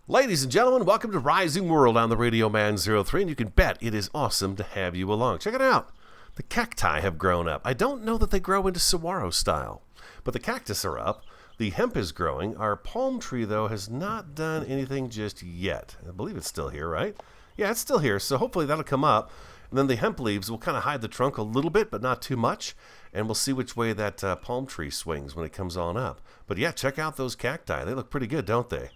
Ladies and gentlemen, welcome to Rising World on the Radio Man 03, and you can bet it is awesome to have you along. Check it out. The cacti have grown up. I don't know that they grow into saguaro style, but the cactus are up. The hemp is growing. Our palm tree, though, has not done anything just yet. I believe it's still here, right? Yeah, it's still here, so hopefully that'll come up. And then the hemp leaves will kind of hide the trunk a little bit, but not too much. And we'll see which way that palm tree swings when it comes on up. But yeah, check out those cacti. They look pretty good, don't they?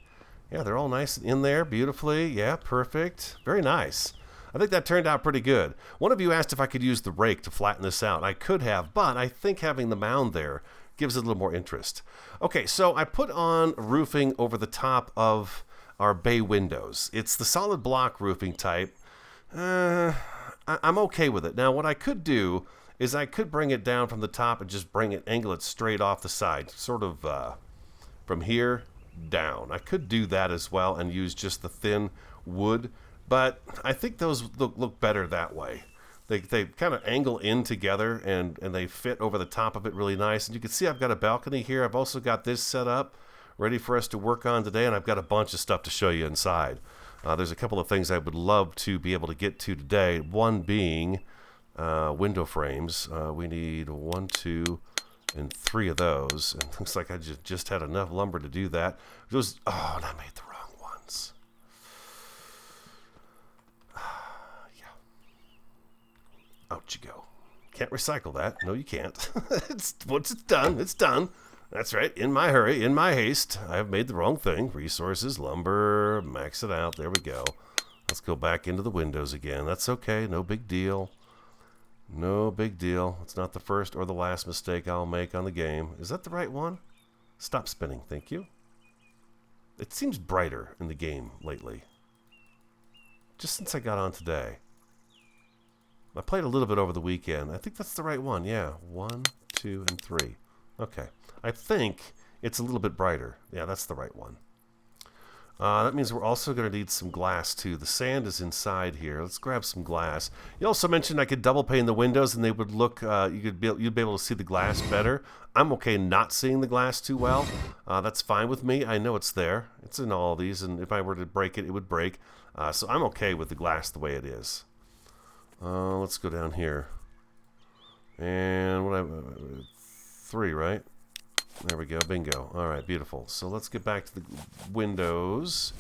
Yeah, they're all nice in there, beautifully. Yeah, perfect. Very nice. I think that turned out pretty good. One of you asked if I could use the rake to flatten this out. I could have, but I think having the mound there gives it a little more interest. Okay, so I put on roofing over the top of our bay windows. It's the solid block roofing type. I'm okay with it. Now, what I could do is I could bring it down from the top and just angle it straight off the side, sort of from here down. I could do that as well and use just the thin wood, but I think those look better that way. They kind of angle in together and they fit over the top of it really nice. And you can see I've got a balcony here. I've also got this set up ready for us to work on today, and I've got a bunch of stuff to show you inside. There's a couple of things I would love to be able to get to today, one being window frames. We need 1, 2, and 3 of those, and it looks like I just had enough lumber to do that. And I made the wrong ones. Yeah. Out you go. Can't recycle that. No, you can't. Once it's done, it's done. That's right. In my hurry, in my haste, I have made the wrong thing. Resources, lumber, max it out. There we go. Let's go back into the windows again. That's okay. No big deal. No big deal. It's not the first or the last mistake I'll make on the game. Is that the right one? Stop spinning, thank you. It seems brighter in the game lately. Just since I got on today. I played a little bit over the weekend. I think that's the right one. Yeah, 1, 2, and 3. Okay. I think it's a little bit brighter. Yeah, that's the right one. That means we're also going to need some glass, too. The sand is inside here. Let's grab some glass. You also mentioned I could double pane the windows and they would look, you'd be able to see the glass better. I'm okay not seeing the glass too well. That's fine with me. I know it's there. It's in all of these, and if I were to break it, it would break. So I'm okay with the glass the way it is. Let's go down here. And 3, right? There we go. Bingo. All right, beautiful. So let's get back to the windows.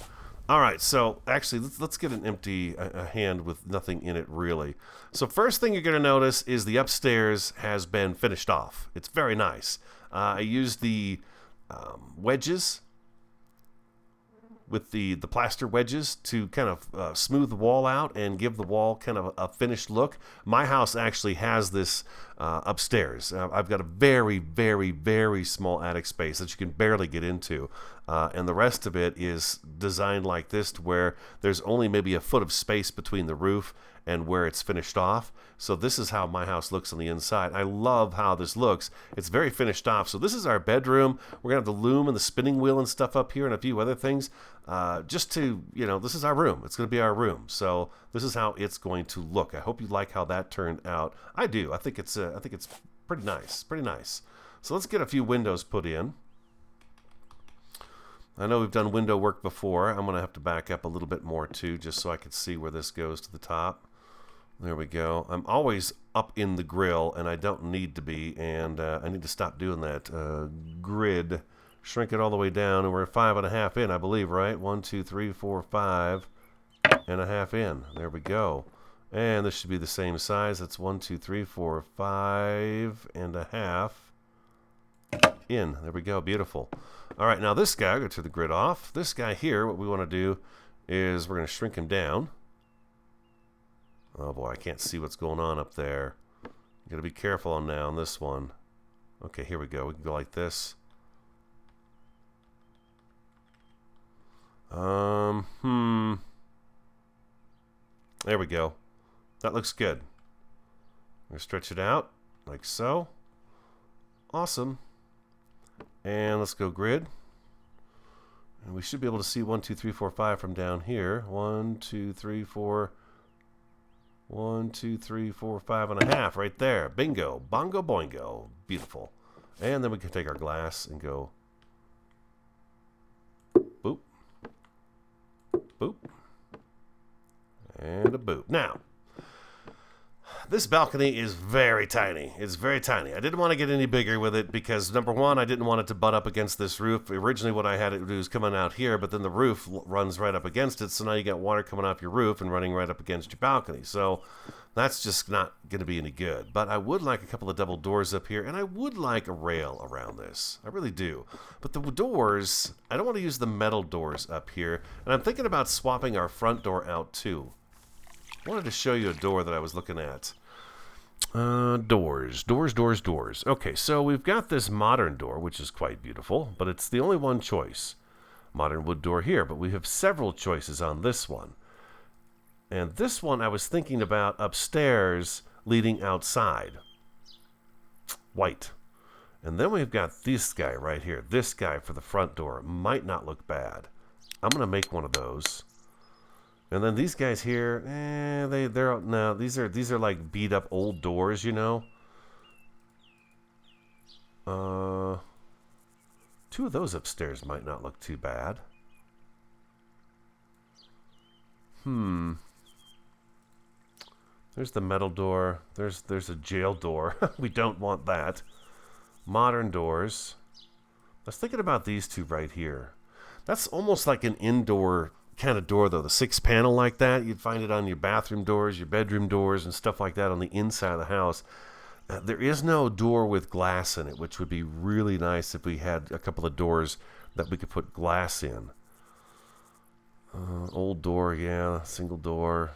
All right, so actually, let's get an empty hand with nothing in it, really. So first thing you're going to notice is the upstairs has been finished off. It's very nice. I used the wedges with the plaster wedges to kind of smooth the wall out and give the wall kind of a finished look. My house actually has this upstairs. I've got a very, very, very small attic space that you can barely get into. And the rest of it is designed like this to where there's only maybe a foot of space between the roof and where it's finished off. So this is how my house looks on the inside. I love how this looks. It's very finished off. So this is our bedroom. We're going to have the loom and the spinning wheel and stuff up here and a few other things. Just to, this is our room. It's going to be our room. So this is how it's going to look. I hope you like how that turned out. I do. I think it's pretty nice. Pretty nice. So let's get a few windows put in. I know we've done window work before. I'm going to have to back up a little bit more too, just so I can see where this goes to the top. There we go. I'm always up in the grill, and I don't need to be, and I need to stop doing that. Grid, shrink it all the way down, and we're at 5.5 in, I believe, right? 1, 2, 3, 4, 5.5 in. There we go. And this should be the same size. That's 1, 2, 3, 4, 5.5 in. There we go. Beautiful. All right, now this guy, I'll go to the grid off. This guy here, what we want to do is we're going to shrink him down. Oh boy, I can't see what's going on up there. You got to be careful on now on this one. Okay, here we go. We can go like this. There we go. That looks good. I'm going to stretch it out like so. Awesome. And let's go grid. And we should be able to see 1, 2, 3, 4, 5 from down here. 1, 2, 3, 4. 1, 2, 3, 4, 5.5 right there. Bingo. Bongo boingo. Beautiful. And then we can take our glass and go boop. Boop. And a boop. Now, this balcony is very tiny. It's very tiny. I didn't want to get any bigger with it because, number one, I didn't want it to butt up against this roof. Originally, what I had it do was coming out here, but then the roof runs right up against it, so now you got water coming off your roof and running right up against your balcony. So that's just not going to be any good. But I would like a couple of double doors up here, and I would like a rail around this. I really do. But the doors, I don't want to use the metal doors up here, and I'm thinking about swapping our front door out too. I wanted to show you a door that I was looking at. Doors. Okay, so we've got this modern door, which is quite beautiful, but it's the only one choice. Modern wood door here, but we have several choices on this one. And this one I was thinking about upstairs leading outside. White. And then we've got this guy right here. This guy for the front door. Might not look bad. I'm going to make one of those. And then these guys here, they're no, these are like beat up old doors, you know. Two of those upstairs might not look too bad. There's the metal door. There's a jail door. We don't want that. Modern doors. I was thinking about these two right here. That's almost like an indoor kind of door, though. The 6-panel like that, you'd find it on your bathroom doors, your bedroom doors, and stuff like that on the inside of the house. There is no door with glass in it, which would be really nice if we had a couple of doors that we could put glass in. Old door, yeah, single door.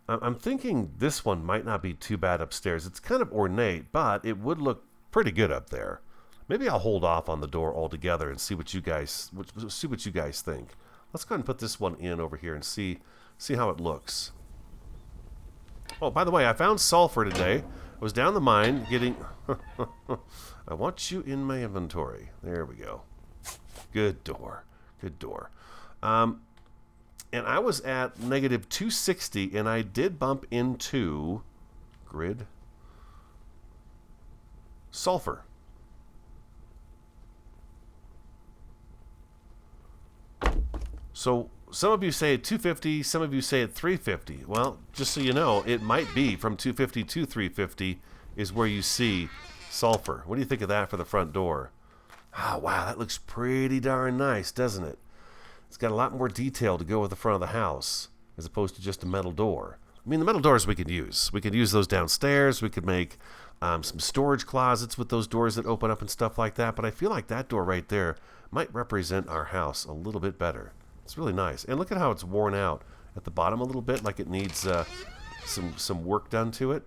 I'm thinking this one might not be too bad upstairs. It's kind of ornate, but it would look pretty good up there. Maybe I'll hold off on the door altogether and see what you guys think. Let's go ahead and put this one in over here and see how it looks. Oh, by the way, I found sulfur today. I was down the mine getting... I want you in my inventory. There we go. Good door. Good door. And I was at negative 260, and I did bump into grid sulfur. So some of you say at 250, some of you say at 350. Well, just so you know, it might be from 250 to 350 is where you see sulfur. What do you think of that for the front door? Oh, wow, that looks pretty darn nice, doesn't it? It's got a lot more detail to go with the front of the house as opposed to just a metal door. I mean, the metal doors we could use. We could use those downstairs. We could make some storage closets with those doors that open up and stuff like that. But I feel like that door right there might represent our house a little bit better. It's really nice. And look at how it's worn out at the bottom a little bit, like it needs some work done to it.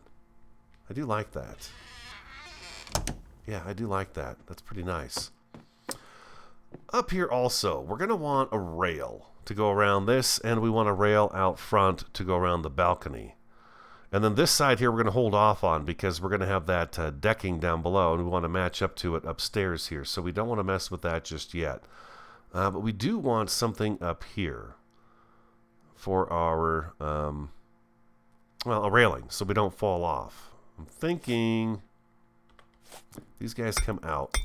I do like that. Yeah, I do like that. That's pretty nice. Up here also, we're going to want a rail to go around this, and we want a rail out front to go around the balcony. And then this side here we're going to hold off on because we're going to have that decking down below, and we want to match up to it upstairs here. So we don't want to mess with that just yet. But we do want something up here for our, well, a railing so we don't fall off. I'm thinking these guys come out.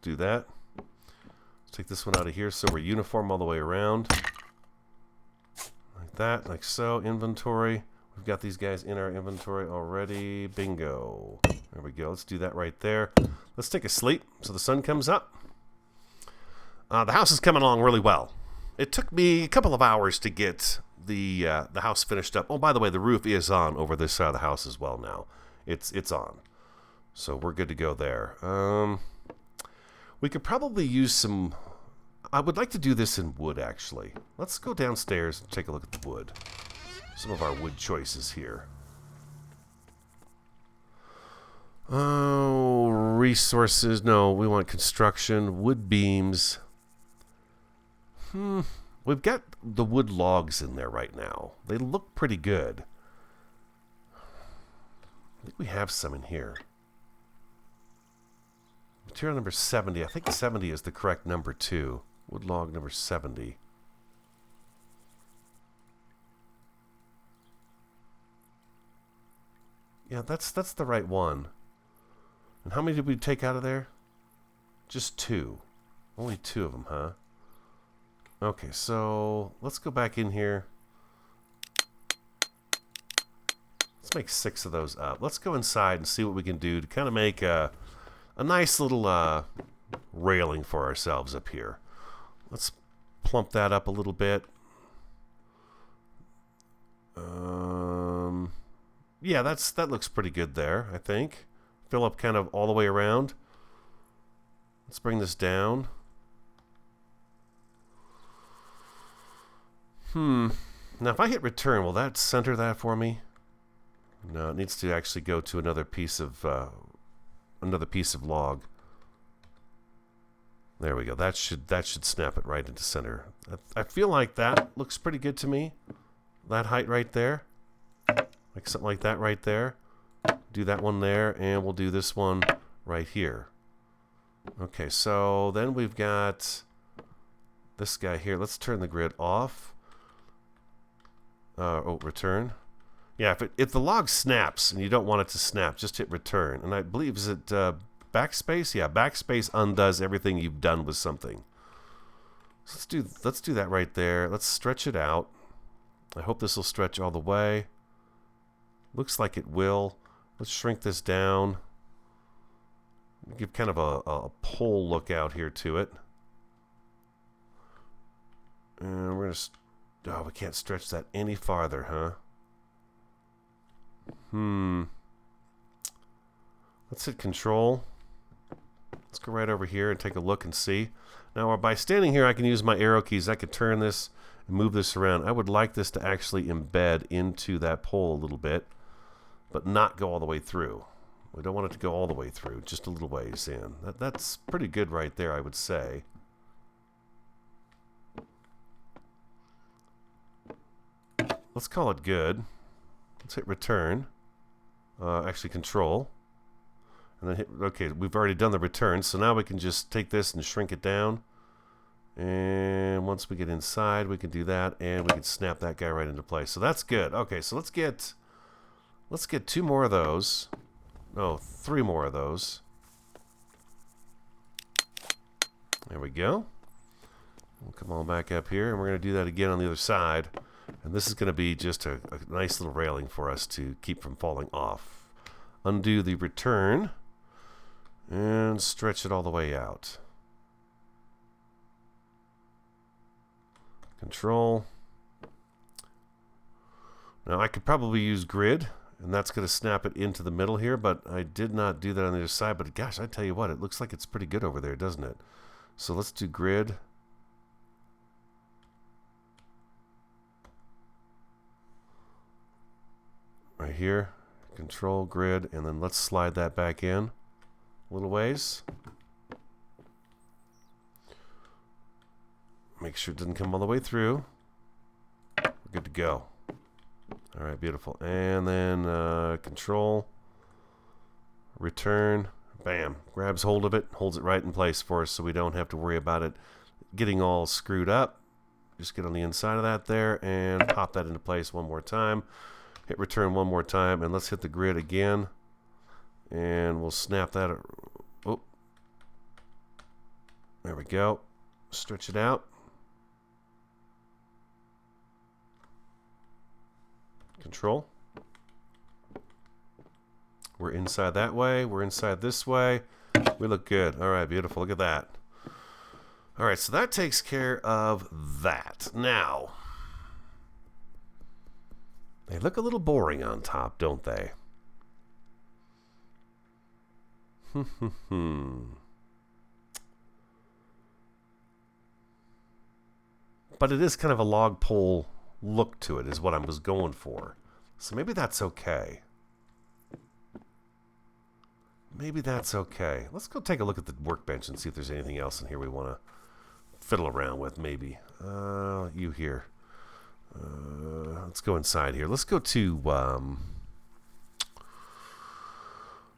Do that. Let's take this one out of here so we're uniform all the way around. Like that, like so. Inventory. We've got these guys in our inventory already. Bingo. There we go. Let's do that right there. Let's take a sleep so the sun comes up. The house is coming along really well. It took me a couple of hours to get the house finished up. Oh, by the way, the roof is on over this side of the house as well now. It's on. So we're good to go there. We could probably use some... I would like to do this in wood, actually. Let's go downstairs and take a look at the wood. Some of our wood choices here. Oh, resources. No, we want construction. Wood beams. We've got the wood logs in there right now. They look pretty good. I think we have some in here. Material number 70. I think 70 is the correct number too. Wood log number 70. Yeah, that's the right one. And how many did we take out of there? Just 2. Only 2 of them, huh? Okay, so let's go back in here. Let's make 6 of those up. Let's go inside and see what we can do to kind of make a nice little railing for ourselves up here. Let's plump that up a little bit. Yeah, that looks pretty good there, I think. Fill up kind of all the way around. Let's bring this down. Now if I hit return, will that center that for me? No, it needs to actually go to another piece of log. There we go. That should snap it right into center. I feel like that looks pretty good to me. That height right there. Like something like that right there. Do that one there, and we'll do this one right here. Okay, so then we've got this guy here. Let's turn the grid off. Return. Yeah, if the log snaps and you don't want it to snap, just hit return. And I believe, is it backspace? Yeah, backspace undoes everything you've done with something. So let's do that right there. Let's stretch it out. I hope this will stretch all the way. Looks like it will. Let's shrink this down. Give kind of a pole look out here to it. And we're gonna... Oh, we can't stretch that any farther, huh? Let's hit control. Let's go right over here and take a look and see. Now, by standing here, I can use my arrow keys. I could turn this and move this around. I would like this to actually embed into that pole a little bit, but not go all the way through. We don't want it to go all the way through, just a little ways in. That's pretty good right there, I would say. Let's call it good. Let's hit return. Actually, control. And then hit, okay, we've already done the return, so now we can just take this and shrink it down. And once we get inside, we can do that, and we can snap that guy right into place. So that's good. Okay, so let's get 2 more of those. Oh, 3 more of those. There we go. We'll come on back up here, and we're going to do that again on the other side. And this is going to be just a nice little railing for us to keep from falling off. Undo the return and stretch it all the way out. Control. Now I could probably use grid, and that's going to snap it into the middle here, but I did not do that on the other side. But gosh, I tell you what, it looks like it's pretty good over there, doesn't it? So let's do grid. Right here, control, grid, and then let's slide that back in a little ways. Make sure it doesn't come all the way through. We're good to go. All right, beautiful. And then control, return, bam, grabs hold of it, holds it right in place for us so we don't have to worry about it getting all screwed up. Just get on the inside of that there and pop that into place one more time. Hit return one more time, and let's hit the grid again, and we'll snap that. Oh, there we go. Stretch it out. Control. We're inside that way. We're inside this way. We look good. All right, beautiful. Look at that. All right, so that takes care of that. Now, they look a little boring on top, don't they? But it is kind of a log pole look to it, is what I was going for. So maybe that's okay. Maybe that's okay. Let's go take a look at the workbench and see if there's anything else in here we want to fiddle around with, maybe. You here. Let's go inside here. Let's go to,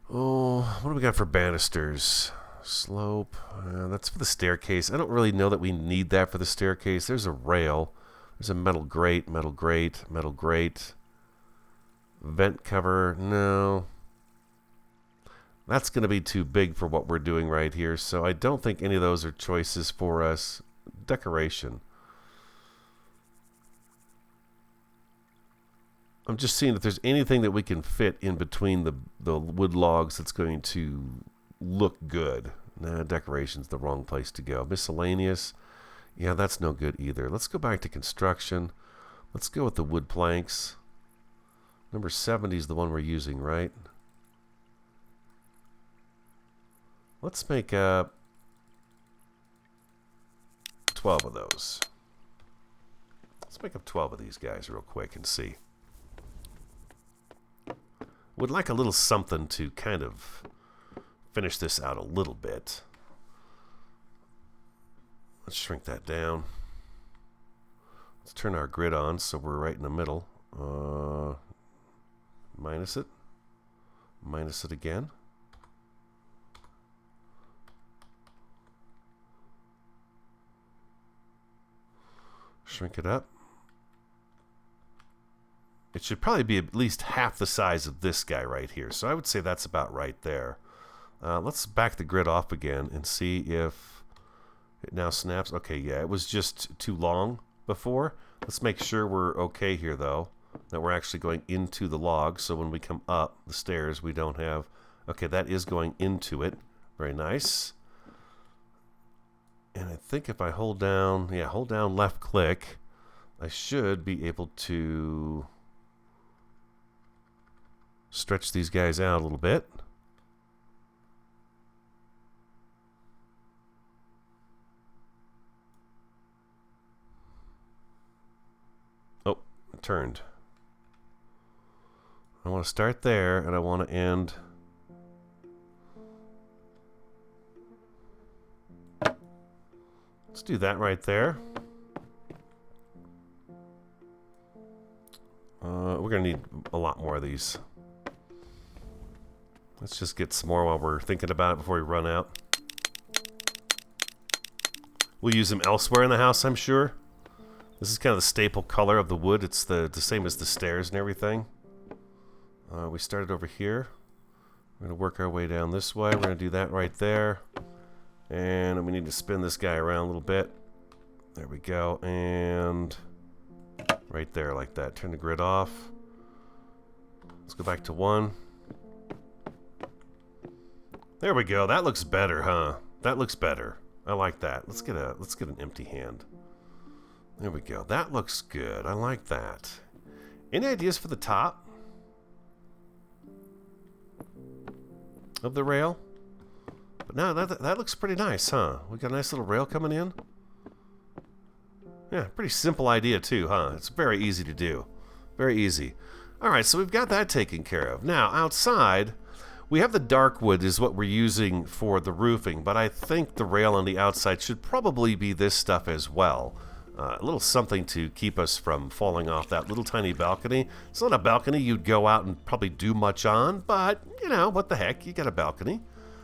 what do we got for banisters? Slope. That's for the staircase. I don't really know that we need that for the staircase. There's a rail. There's a metal grate, metal grate, metal grate. Vent cover, no. That's going to be too big for what we're doing right here, so I don't think any of those are choices for us. Decoration. I'm just seeing if there's anything that we can fit in between the wood logs that's going to look good. Nah, decoration's the wrong place to go. Miscellaneous, yeah, that's no good either. Let's go back to construction. Let's go with the wood planks. Number 70 is the one we're using, right? Let's make 12 of those. Let's make up 12 of these guys real quick and see. Would like a little something to kind of finish this out a little bit. Let's shrink that down. Let's turn our grid on so we're right in the middle. Minus it. Minus it again. Shrink it up. It should probably be at least half the size of this guy right here. So I would say that's about right there. Let's back the grid off again and see if it now snaps. Okay, yeah, it was just too long before. Let's make sure we're okay here, though, that we're actually going into the log. So when we come up the stairs, we don't have... Okay, that is going into it. Very nice. And I think if I hold down... Yeah, hold down left click, I should be able to... stretch these guys out a little bit. Oh, it turned. I want to start there, and I want to end... Let's do that right there. We're going to need a lot more of these. Let's just get some more while we're thinking about it before we run out. We'll use them elsewhere in the house, I'm sure. This is kind of the staple color of the wood. It's the same as the stairs and everything. We started over here. We're going to work our way down this way. We're going to do that right there. And we need to spin this guy around a little bit. There we go. And right there like that. Turn the grid off. Let's go back to 1. There we go. That looks better, huh? That looks better. I like that. Let's get an empty hand. There we go. That looks good. I like that. Any ideas for the top of the rail? But no, that looks pretty nice, huh? We got a nice little rail coming in. Yeah, pretty simple idea too, huh? It's very easy to do. Very easy. All right, so we've got that taken care of. Now, outside, we have the dark wood is what we're using for the roofing, but I think the rail on the outside should probably be this stuff as well. A little something to keep us from falling off that little tiny balcony. It's not a balcony you'd go out and probably do much on, but, you know, what the heck, you got a balcony.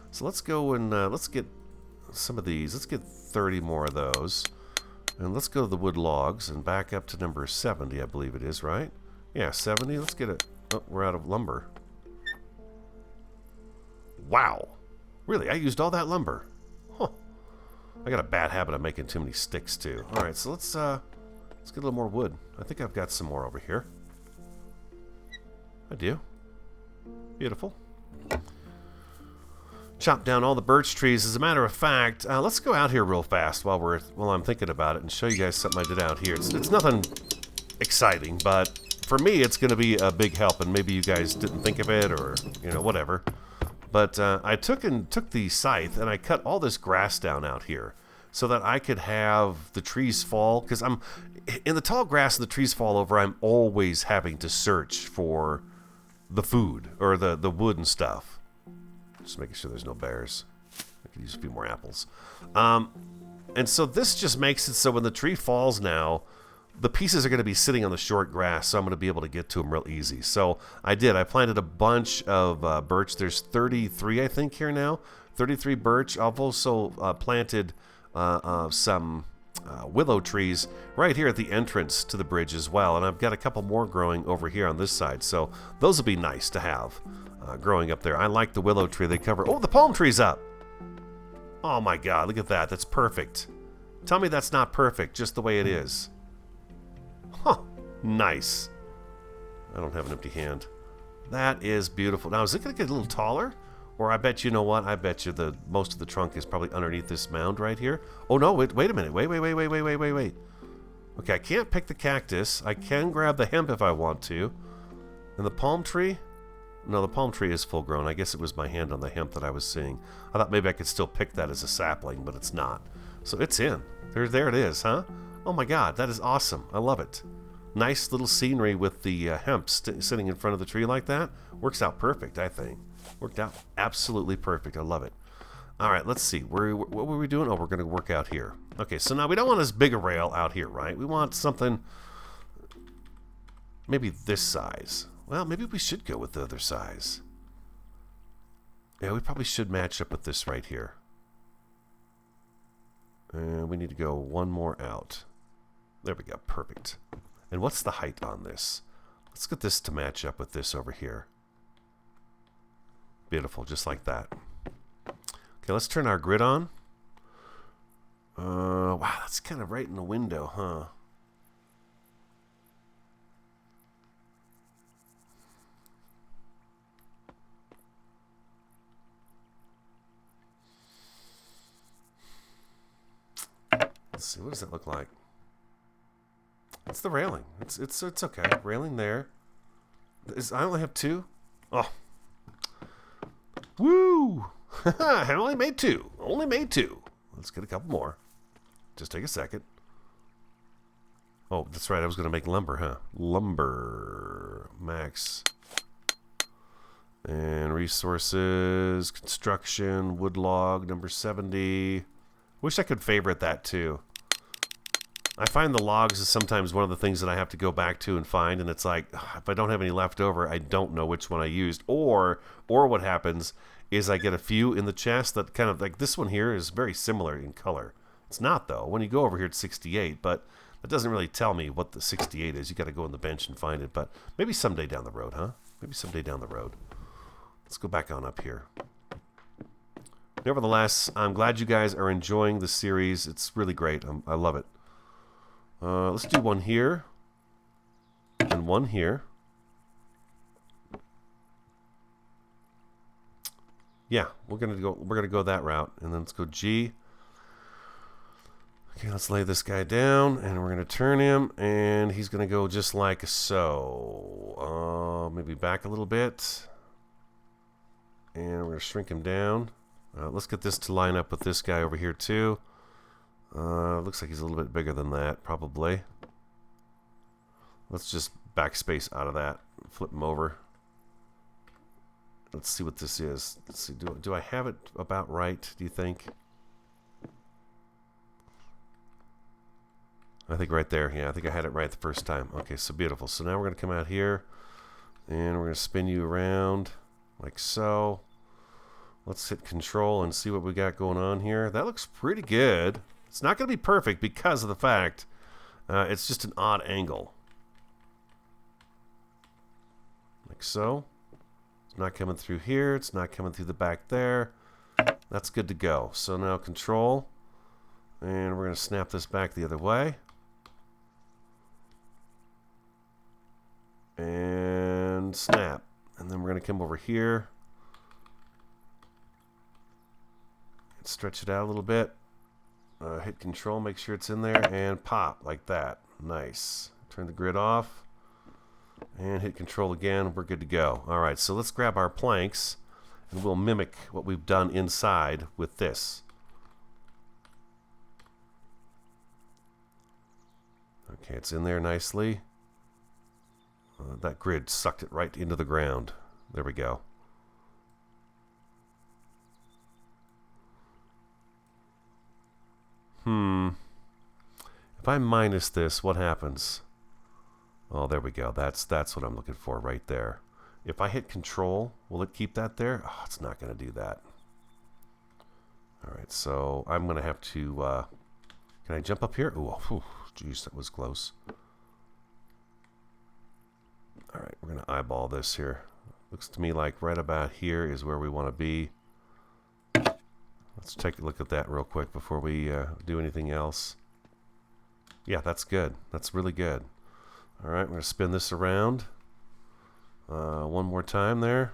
So let's go and let's get some of these. Let's get 30 more of those. And let's go to the wood logs and back up to number 70, I believe it is, right? Yeah, 70. Let's get it. Oh, we're out of lumber. Wow. Really? I used all that lumber. Huh. I got a bad habit of making too many sticks, too. All right, so let's get a little more wood. I think I've got some more over here. I do. Beautiful. Chop down all the birch trees. As a matter of fact, let's go out here real fast while I'm thinking about it and show you guys something I did out here. It's nothing exciting, but for me, it's going to be a big help. And maybe you guys didn't think of it, or whatever. But I took the scythe and I cut all this grass down out here so that I could have the trees fall. Because I'm in the tall grass and the trees fall over. I'm always having to search for the food or the wood and stuff. Just making sure there's no bears. I could use a few more apples. And so this just makes it so when the tree falls now, the pieces are going to be sitting on the short grass, so I'm going to be able to get to them real easy. So I planted a bunch of birch. There's 33, I think, here now. 33 birch. I've also planted some willow trees right here at the entrance to the bridge as well. And I've got a couple more growing over here on this side. So those will be nice to have growing up there. I like the willow tree. They cover... Oh, the palm tree's up. Oh my God, look at that. That's perfect. Tell me that's not perfect, just the way it is. Huh, nice. I don't have an empty hand. That is beautiful. Now, is it going to get a little taller? Or I bet you know what? I bet you the most of the trunk is probably underneath this mound right here. Oh no, wait a minute. Wait. Okay, I can't pick the cactus. I can grab the hemp if I want to. And the palm tree? No, the palm tree is full grown. I guess it was my hand on the hemp that I was seeing. I thought maybe I could still pick that as a sapling, but it's not. So it's in. There it is, huh? Oh my God, that is awesome. I love it. Nice little scenery with the hemp sitting in front of the tree like that. Works out perfect, I think. Worked out absolutely perfect. I love it. All right, let's see. What were we doing? Oh, we're going to work out here. Okay, so now we don't want as big a rail out here, right? We want something maybe this size. Well, maybe we should go with the other size. Yeah, we probably should match up with this right here. And we need to go one more out. There we go. Perfect. And what's the height on this? Let's get this to match up with this over here. Beautiful, just like that. Okay, let's turn our grid on. Wow, that's kind of right in the window, huh? Let's see, what does that look like? It's the railing. It's okay. Railing there. I only have two. Oh. Woo! I only made two. Only made two. Let's get a couple more. Just take a second. Oh, that's right. I was going to make lumber, huh? Lumber. Max. And resources. Construction. Wood log. Number 70. Wish I could favorite that too. I find the logs is sometimes one of the things that I have to go back to and find, and it's like, if I don't have any left over, I don't know which one I used. Or what happens is I get a few in the chest that kind of, like this one here is very similar in color. It's not, though. When you go over here, it's 68, but that doesn't really tell me what the 68 is. You got to go on the bench and find it, but maybe someday down the road, huh? Maybe someday down the road. Let's go back on up here. Nevertheless, I'm glad you guys are enjoying the series. It's really great. I love it. Let's do one here and one here. Yeah, we're gonna go that route, and then let's go G. Okay, let's lay this guy down, and we're gonna turn him, and he's gonna go just like so. Maybe back a little bit, and we're gonna shrink him down. Let's get this to line up with this guy over here too. Looks like he's a little bit bigger than that, probably. Let's just backspace out of that. Flip him over. Let's see what this is. Let's see. Do I have it about right, do you think? I think right there. Yeah, I think I had it right the first time. Okay, so beautiful. So now we're going to come out here, and we're going to spin you around like so. Let's hit control and see what we got going on here. That looks pretty good. It's not going to be perfect because of the fact it's just an odd angle. Like so. It's not coming through here. It's not coming through the back there. That's good to go. So now control. And we're going to snap this back the other way. And snap. And then we're going to come over here. And stretch it out a little bit. Hit control, make sure it's in there, and pop like that. Nice. Turn the grid off, and hit control again. We're good to go. All right, so let's grab our planks, and we'll mimic what we've done inside with this. Okay, it's in there nicely. That grid sucked it right into the ground. There we go. If I minus this, what happens? Oh, there we go. That's what I'm looking for right there. If I hit control, will it keep that there? Oh, it's not going to do that. All right, so I'm going to have to Can I jump up here? Ooh, jeez, that was close. All right, we're going to eyeball this here. Looks to me like right about here is where we want to be. Let's take a look at that real quick before we do anything else. Yeah, that's good. That's really good. All right, we're going to spin this around. One more time there.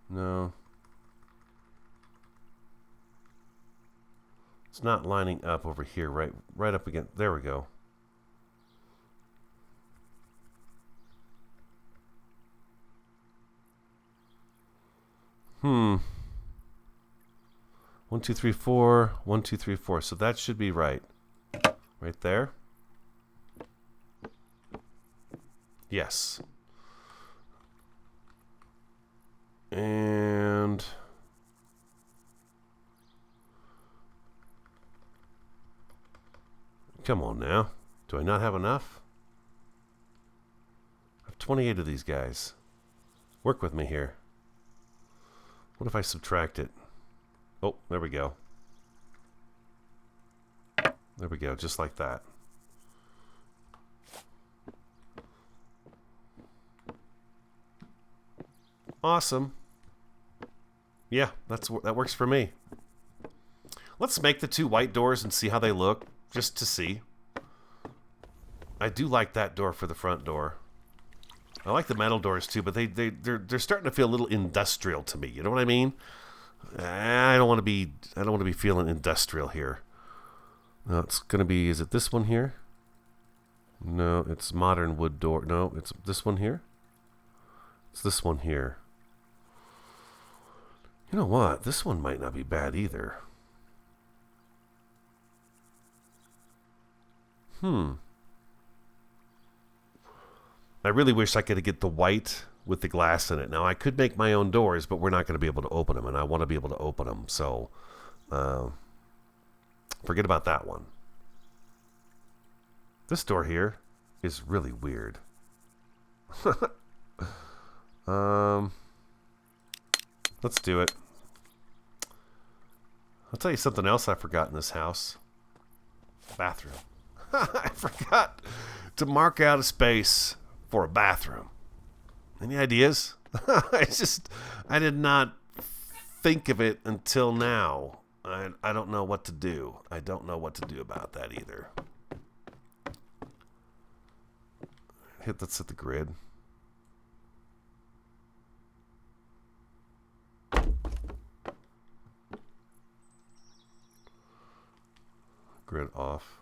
No. It's not lining up over here, right up against. There we go. One, two, three, four. 1, 2, 3, 4. So that should be right. Right there. Yes. And come on now. Do I not have enough? I have 28 of these guys. Work with me here. What if I subtract it? Oh, there we go. There we go, just like that. Awesome. Yeah, that works for me. Let's make the 2 white doors and see how they look, just to see. I do like that door for the front door. I like the metal doors too, but they're starting to feel a little industrial to me. You know what I mean? I don't want to be feeling industrial here. No, it's gonna be. Is it this one here? No, it's modern wood door. No, it's this one here. It's this one here. You know what? This one might not be bad either. I really wish I could get the white with the glass in it. Now, I could make my own doors, but we're not going to be able to open them, and I want to be able to open them. So, forget about that one. This door here is really weird. Let's do it. I'll tell you something else I forgot in this house. Bathroom. I forgot to mark out a space for a bathroom. Any ideas? I did not think of it until now. I don't know what to do. I don't know what to do about that either. Let's hit the grid. Grid off.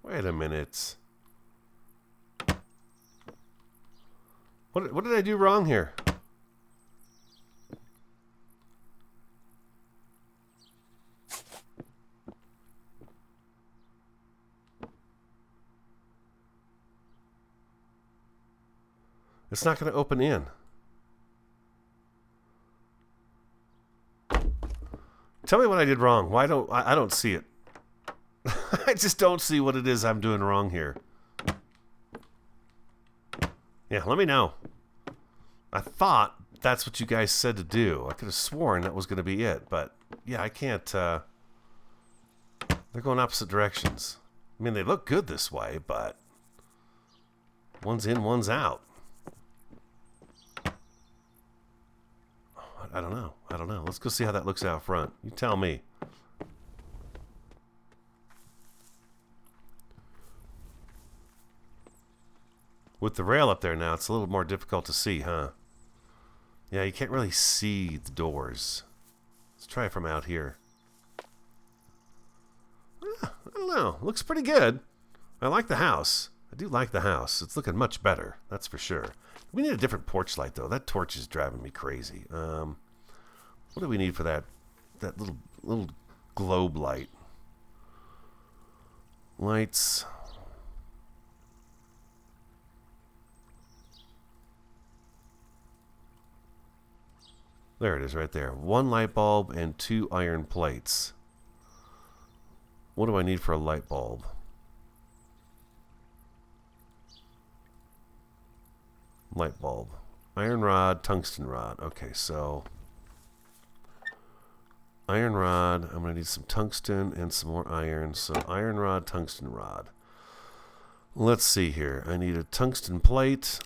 Wait a minute. What did I do wrong here? It's not going to open in. Tell me what I did wrong. Why don't I don't see it? I just don't see what it is I'm doing wrong here. Yeah, let me know. I thought that's what you guys said to do. I could have sworn that was going to be it, but yeah, I can't. They're going opposite directions. I mean, they look good this way, but one's in, one's out. I don't know. I don't know. Let's go see how that looks out front. You tell me. With the rail up there now, it's a little more difficult to see, huh? Yeah, you can't really see the doors. Let's try it from out here. I don't know. Looks pretty good. I like the house. I do like the house. It's looking much better. That's for sure. We need a different porch light, though. That torch is driving me crazy. What do we need for that little globe light? lights. There it is right there. 1 light bulb and 2 iron plates. What do I need for a light bulb? Light bulb. Iron rod, tungsten rod. Okay, so iron rod. I'm going to need some tungsten and some more iron. So iron rod, tungsten rod. Let's see here. I need a tungsten plate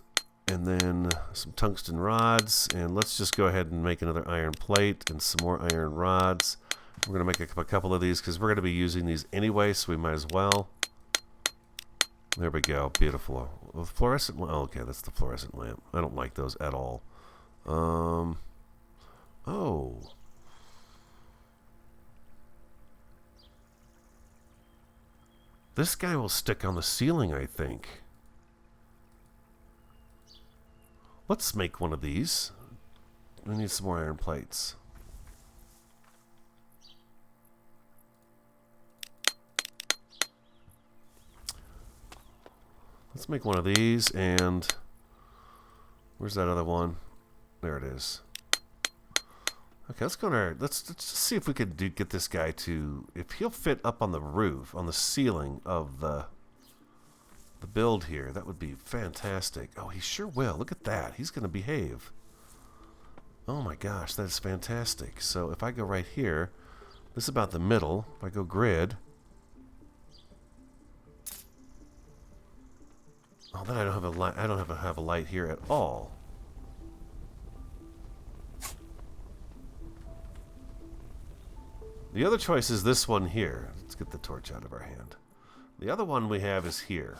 and then some tungsten rods. And let's just go ahead and make another iron plate and some more iron rods. We're going to make a couple of these because we're going to be using these anyway, so we might as well. There we go. Beautiful. Well, fluorescent lamp. Oh, okay, that's the fluorescent lamp. I don't like those at all. Oh. This guy will stick on the ceiling, I think. Let's make one of these. We need some more iron plates. Let's make one of these, and where's that other one? There it is. Okay, let's go there. Let's just see if we could get this guy to, if he'll fit up on the roof, on the ceiling of the build here. That would be fantastic. Oh, he sure will. Look at that. He's going to behave. Oh my gosh, that is fantastic. So if I go right here, this is about the middle. If I go grid. Oh, then I don't have a light. I don't have a light here at all. The other choice is this one here. Let's get the torch out of our hand. The other one we have is here.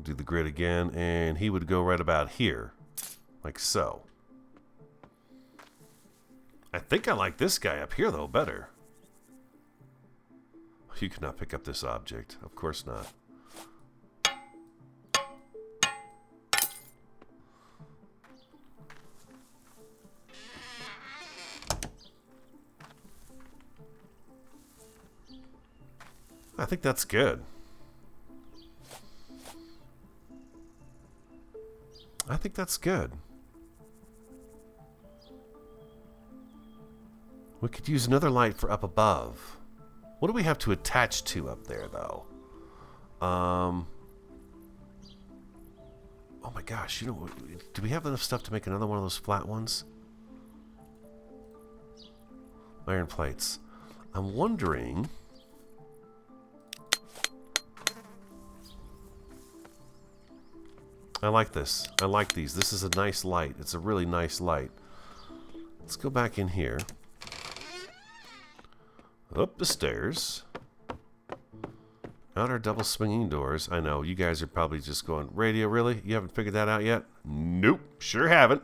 Do the grid again, and he would go right about here, like so. I think I like this guy up here, though, better. You cannot pick up this object. Of course not. I think that's good. I think that's good. We could use another light for up above. What do we have to attach to up there, though? Oh my gosh, you know, do we have enough stuff to make another one of those flat ones? Iron plates. I'm wondering... I like this. I like these. This is a nice light. It's a really nice light. Let's go back in here. Up the stairs. Out our double swinging doors. I know, you guys are probably just going, radio, really? You haven't figured that out yet? Nope, sure haven't.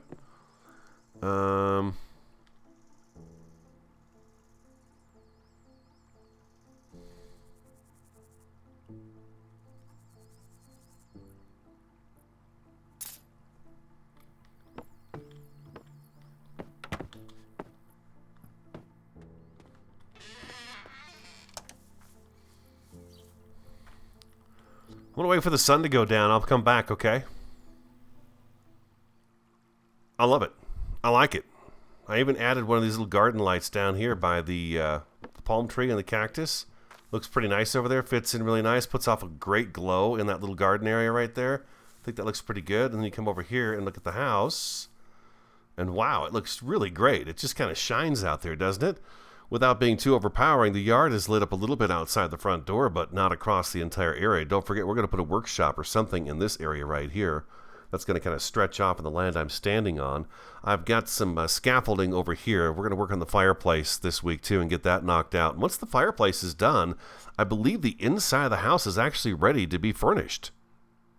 I'm gonna wait for the sun to go down. I'll come back, okay? I love it. I like it. I even added one of these little garden lights down here by the palm tree and the cactus. Looks pretty nice over there. Fits in really nice. Puts off a great glow in that little garden area right there. I think that looks pretty good. And then you come over here and look at the house. And wow, it looks really great. It just kind of shines out there, doesn't it? Without being too overpowering, the yard is lit up a little bit outside the front door, but not across the entire area. Don't forget, we're going to put a workshop or something in this area right here. That's going to kind of stretch off in the land I'm standing on. I've got some scaffolding over here. We're going to work on the fireplace this week, too, and get that knocked out. And once the fireplace is done, I believe the inside of the house is actually ready to be furnished.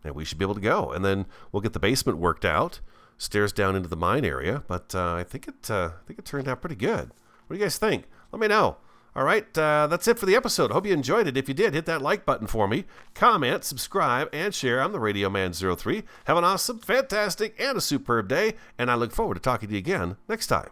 And we should be able to go. And then we'll get the basement worked out, stairs down into the mine area. But I think it turned out pretty good. What do you guys think? Let me know. All right, that's it for the episode. Hope you enjoyed it. If you did, hit that like button for me. Comment, subscribe, and share. I'm the Radio Man 03. Have an awesome, fantastic, and a superb day, and I look forward to talking to you again next time.